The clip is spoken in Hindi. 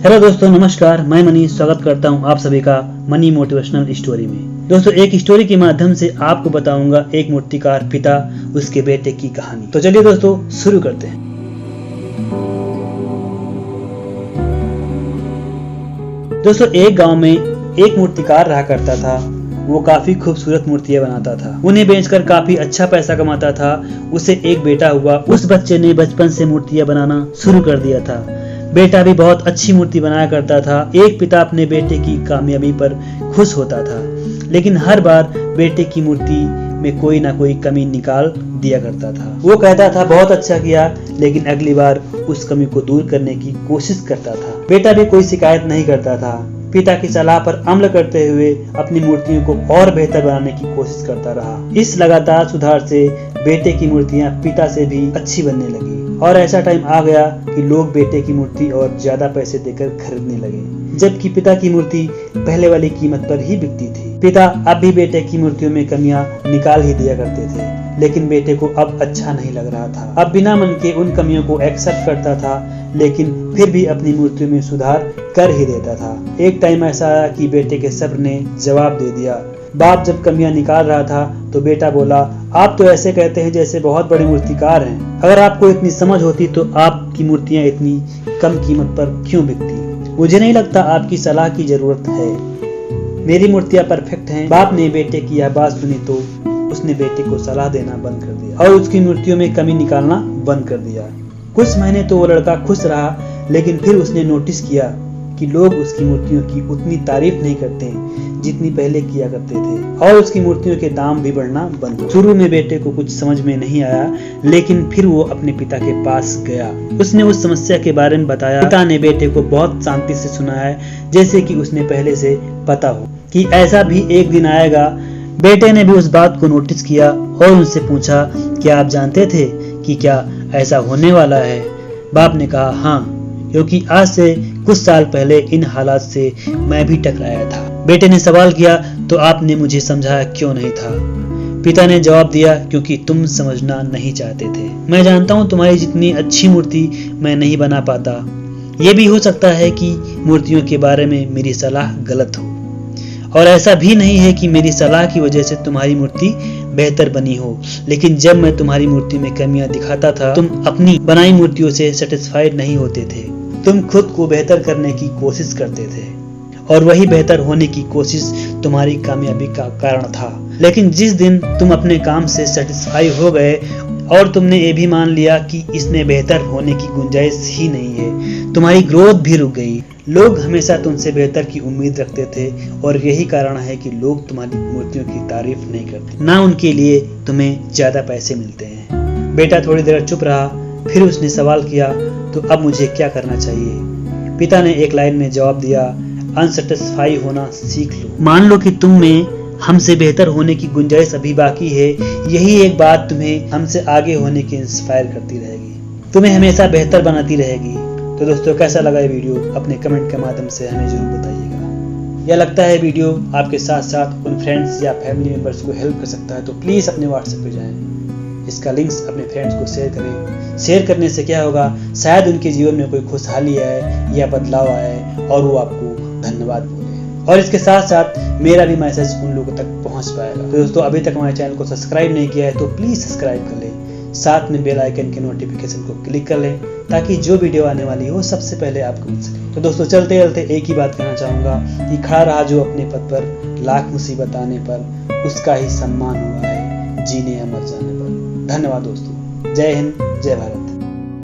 हेलो दोस्तों, नमस्कार। मैं मनी स्वागत करता हूं आप सभी का मनी मोटिवेशनल स्टोरी में। दोस्तों, एक स्टोरी के माध्यम से आपको बताऊंगा एक मूर्तिकार पिता उसके बेटे की कहानी। तो चलिए दोस्तों, शुरू करते हैं। दोस्तों, एक गांव में एक मूर्तिकार रहा करता था। वो काफी खूबसूरत मूर्तियां बनाता था। उन्हें बेचकर काफी अच्छा पैसा कमाता था। उसे एक बेटा हुआ। उस बच्चे ने बचपन से मूर्तियां बनाना शुरू कर दिया था। बेटा भी बहुत अच्छी मूर्ति बनाया करता था। एक पिता अपने बेटे की कामयाबी पर खुश होता था, लेकिन हर बार बेटे की मूर्ति में कोई ना कोई कमी निकाल दिया करता था। वो कहता था, बहुत अच्छा किया, लेकिन अगली बार उस कमी को दूर करने की कोशिश करता था। बेटा भी कोई शिकायत नहीं करता था। पिता की सलाह पर अमल करते हुए अपनी मूर्तियों को और बेहतर बनाने की कोशिश करता रहा। इस लगातार सुधार से बेटे की मूर्तियां पिता से भी अच्छी बनने लगी और ऐसा टाइम आ गया कि लोग बेटे की मूर्ति और ज्यादा पैसे देकर खरीदने लगे, जबकि पिता की मूर्ति पहले वाली कीमत पर ही बिकती थी। पिता अब भी बेटे की मूर्तियों में कमियां निकाल ही दिया करते थे, लेकिन बेटे को अब अच्छा नहीं लग रहा था। अब बिना मन के उन कमियों को एक्सेप्ट करता था, लेकिन फिर भी अपनी मूर्तियों में सुधार कर ही देता था। एक टाइम ऐसा आया कि बेटे के सब्र ने जवाब दे दिया। बाप जब कमियां निकाल रहा था तो बेटा बोला, आप तो ऐसे कहते हैं जैसे बहुत बड़े मूर्तिकार हैं। अगर आपको इतनी समझ होती तो आपकी मूर्तियां इतनी कम कीमत पर क्यों बिकती? मुझे नहीं लगता आपकी सलाह की जरूरत है। मेरी मूर्तियां परफेक्ट हैं। बाप ने बेटे की यह बात सुनी तो उसने बेटे को सलाह देना बंद कर दिया और उसकी मूर्तियों में कमी निकालना बंद कर दिया। कुछ महीने तो वो लड़का खुश रहा, लेकिन फिर उसने नोटिस किया कि लोग उसकी मूर्तियों की उतनी तारीफ नहीं करते जितनी पहले किया करते थे, और उसकी मूर्तियों के दाम भी बढ़ना बंद हुए। शुरू में बेटे को कुछ समझ में नहीं आया, लेकिन फिर वो अपने पिता के पास गया। उसने उस समस्या के बारे में बताया। पिता ने बेटे को बहुत शांति से सुना है, जैसे कि उसने पहले से पता हो कि ऐसा भी एक दिन आएगा। बेटे ने भी उस बात को नोटिस किया और उनसे पूछा, क्या आप जानते थे कि क्या ऐसा होने वाला है? बाप ने कहा, हाँ, क्योंकि आज से कुछ साल पहले इन हालात से मैं भी टकराया था। बेटे ने सवाल किया, तो आपने मुझे समझाया क्यों नहीं था? पिता ने जवाब दिया, क्योंकि तुम समझना नहीं चाहते थे। मैं जानता हूँ तुम्हारी जितनी अच्छी मूर्ति मैं नहीं बना पाता। ये भी हो सकता है कि मूर्तियों के बारे में मेरी सलाह गलत हो, और ऐसा भी नहीं है कि मेरी सलाह की वजह से तुम्हारी मूर्ति बेहतर बनी हो। लेकिन जब मैं तुम्हारी मूर्ति में कमियां दिखाता था, तुम अपनी बनाई मूर्तियों से सेटिस्फाइड नहीं होते थे। तुम खुद को बेहतर करने की कोशिश करते थे, और वही बेहतर होने की कोशिश तुम्हारी कामयाबी का कारण था। लेकिन जिस दिन तुम अपने काम से सेटिस्फाई हो गए और तुमने ये भी मान लिया कि इसमें बेहतर होने की गुंजाइश ही नहीं है, तुम्हारी ग्रोथ भी रुक गई। लोग हमेशा तुमसे बेहतर की उम्मीद रखते थे, और यही कारण है कि लोग तुम्हारी मूर्तियों की तारीफ नहीं करते, ना उनके लिए तुम्हें ज्यादा पैसे मिलते हैं। बेटा थोड़ी देर चुप रहा, फिर उसने सवाल किया, तो अब मुझे क्या करना चाहिए? पिता ने एक लाइन में जवाब दिया, अनसेटिस्फाई होना सीख लो। मान लो कि तुम में हमसे बेहतर होने की गुंजाइश अभी बाकी है। यही एक बात तुम्हें हमसे आगे होने की इंस्पायर करती रहेगी, तुम्हें हमेशा बेहतर बनाती रहेगी। तो दोस्तों, कैसा लगा ये वीडियो? अपने कमेंट के माध्यम से हमें जरूर बताइएगा। यह लगता है वीडियो आपके साथ साथ उन फ्रेंड्स या फैमिली मेंबर्स को हेल्प कर सकता है, तो प्लीज अपने व्हाट्सएप पे जाएं, इसका लिंक्स अपने फ्रेंड्स को शेयर करें। शेयर करने से क्या होगा, शायद उनके जीवन में कोई खुशहाली आए या बदलाव आए और वो आपको धन्यवाद बोले, और इसके साथ साथ मेरा भी मैसेज उन लोगों तक पहुंच पाएगा। तो दोस्तों, अभी तक हमारे चैनल को सब्सक्राइब नहीं किया है तो प्लीज सब्सक्राइब कर लें, साथ में बेल आइकन के नोटिफिकेशन को क्लिक कर लें, ताकि जो वीडियो आने वाली हो सबसे पहले आपको मिल सके। तो दोस्तों, चलते चलते एक ही बात कहना चाहूंगा कि खड़ा रहा जो अपने पद पर, लाख मुसीबत आने पर उसका ही सम्मान हुआ है जीने या मर जाने पर। धन्यवाद दोस्तों। जय हिंद, जय भारत।